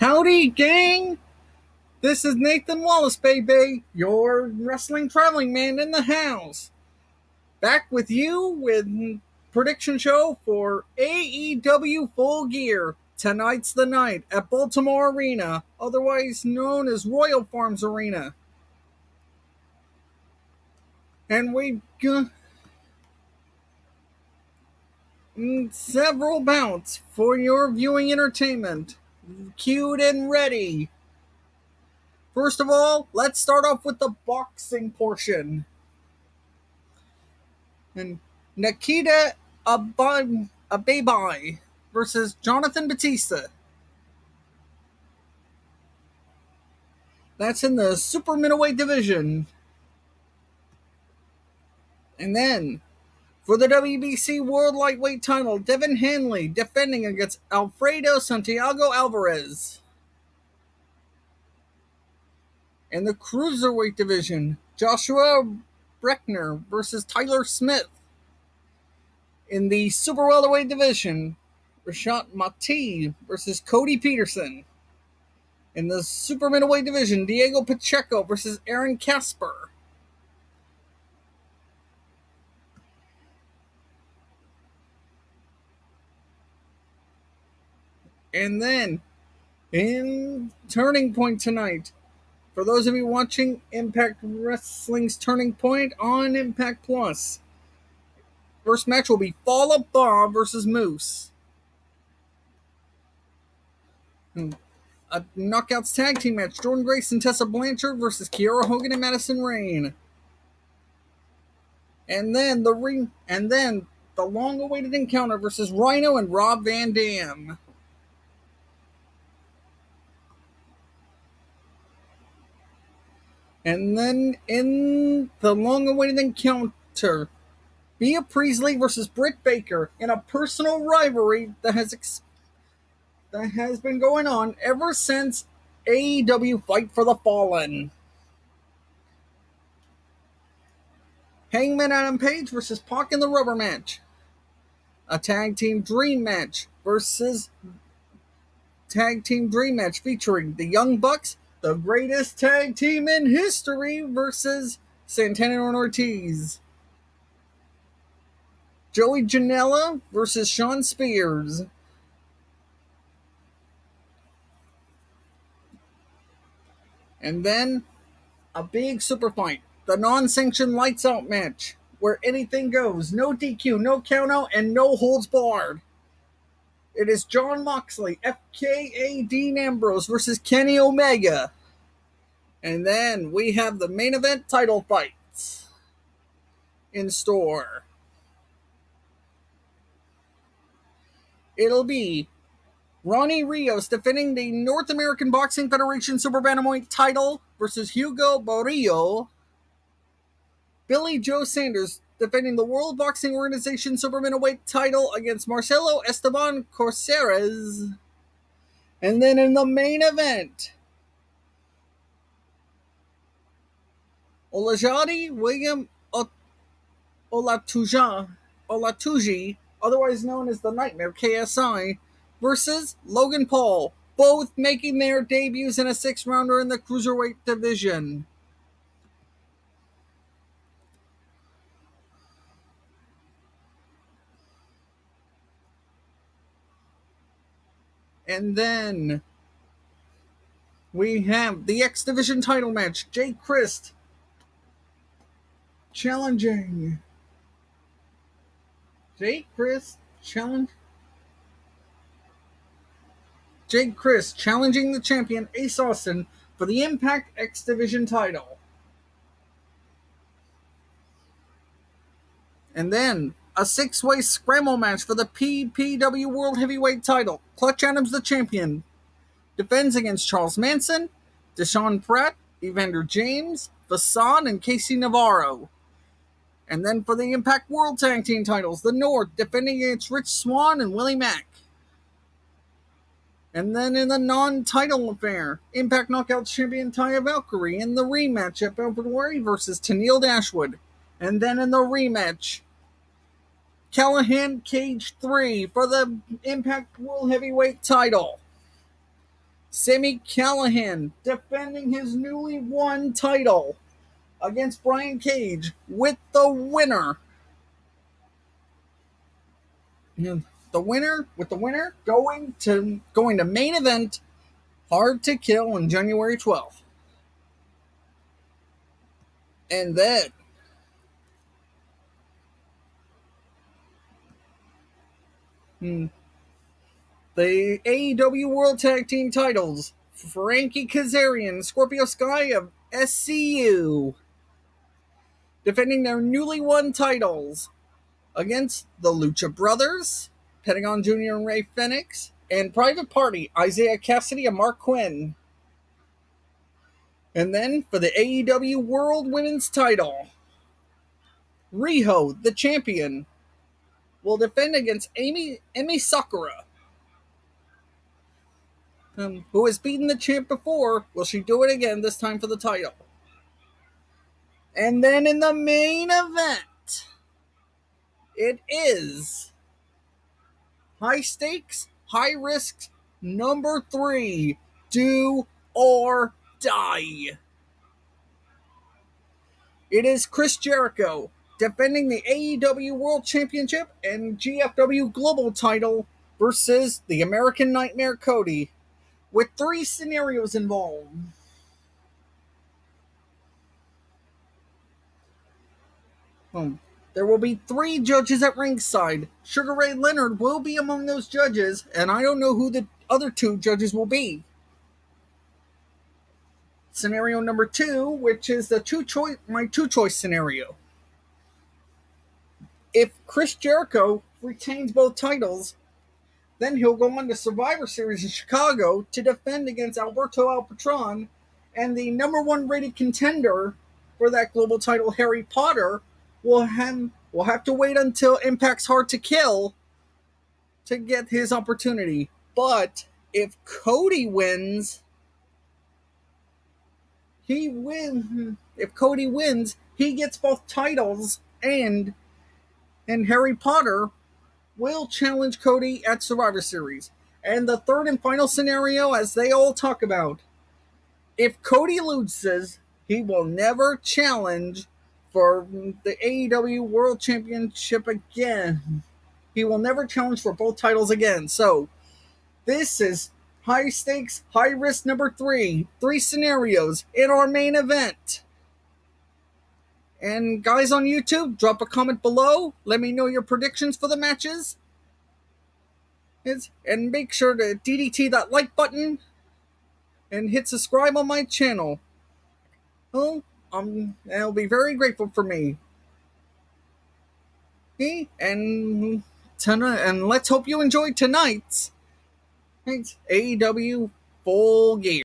Howdy, gang! This is Nathan Wallace, baby, your wrestling traveling man in the house. Back with you with prediction show for AEW Full Gear. Tonight's the night at Baltimore Arena, otherwise known as Royal Farms Arena. And we got several bouts for your viewing entertainment. Cued and ready. First of all, let's start off with the boxing portion. And Nikita Ababai versus Jonathan Batista. That's in the super middleweight division. And then, for the WBC World Lightweight title, Devin Hanley defending against Alfredo Santiago Alvarez. In the Cruiserweight division, Joshua Breckner versus Tyler Smith. In the Super Welterweight division, Rashad Mati versus Cody Peterson. In the Super Middleweight division, Diego Pacheco versus Aaron Casper. And then, in Turning Point tonight, for those of you watching Impact Wrestling's Turning Point on Impact+Plus, first match will be Fall of Bob versus Moose. A Knockouts Tag Team match, Jordan Grace and Tessa Blanchard versus Kiera Hogan and Madison Rayne. And then the long-awaited encounter versus Rhino and Rob Van Dam. And then in the long-awaited encounter, Bea Priestley versus Britt Baker in a personal rivalry that has been going on ever since AEW Fight for the Fallen. Hangman Adam Page versus Pac in the rubber match. A Tag Team Dream match featuring the Young Bucks, the greatest tag team in history, versus Santana and Ortiz. Joey Janela versus Shawn Spears. And then a big super fight, the non-sanctioned lights out match, where anything goes, no DQ, no countout, and no holds barred. It is Jon Moxley, FKA Dean Ambrose versus Kenny Omega. And then we have the main event title fights in store. It'll be Ronnie Rios defending the North American Boxing Federation Super Bantamweight title versus Hugo Barrio. Billy Joe Sanders defending the World Boxing Organization Super Middleweight title against Marcelo Esteban Corceres. And then in the main event, Olajide William Olatuji, otherwise known as the Nightmare KSI, versus Logan Paul, both making their debuts in a 6-rounder in the Cruiserweight division. And then we have the X Division title match. Jake Crist challenging the champion Ace Austin for the Impact X Division title. And then a 6-way scramble match for the PPW World Heavyweight title. Clutch Adams, the champion, defends against Charles Manson, Deshaun Pratt, Evander James, Fasad, and Casey Navarro. And then for the Impact World Tag Team titles, the North defending against Rich Swann and Willie Mack. And then in the non-title affair, Impact Knockouts champion Taya Valkyrie in the rematch at February versus Tenille Dashwood. And then in the rematch, Callahan Cage 3 for the Impact World Heavyweight title. Sami Callahan defending his newly won title against Brian Cage with the winner. The winner going to main event Hard to Kill on January 12th. And then the AEW World Tag Team titles, Frankie Kazarian, Scorpio Sky of SCU, defending their newly won titles against the Lucha Brothers, Pentagon Jr. and Ray Fenix, and Private Party, Isaiah Cassidy and Mark Quinn. And then for the AEW World Women's title, Riho, the champion, will defend against Emi Sakura, who has beaten the champ before. Will she do it again, this time for the title? And then in the main event, it is high stakes, high risk, number 3, do or die. It is Chris Jericho defending the AEW World Championship and GFW Global title versus the American Nightmare Cody, with 3 scenarios involved. There will be 3 judges at ringside. Sugar Ray Leonard will be among those judges, and I don't know who the other 2 judges will be. Scenario number 2, which is my two-choice scenario. If Chris Jericho retains both titles, then he'll go on to Survivor Series in Chicago to defend against Alberto El Patron, and the number 1 rated contender for that global title, Harry Potter, will have to wait until Impact's Hard to Kill to get his opportunity. But if Cody wins, If Cody wins, he gets both titles, and Harry Potter will challenge Cody at Survivor Series. And the third and final scenario, as they all talk about, if Cody loses, he will never challenge for the AEW World Championship again. He will never challenge for both titles again. So, this is high stakes, high risk number 3. 3 scenarios in our main event. And guys on YouTube, drop a comment below. Let me know your predictions for the matches. And make sure to DDT that like button and hit subscribe on my channel. Well, it'll be very grateful for me. Okay? And let's hope you enjoyed tonight's AEW Full Gear.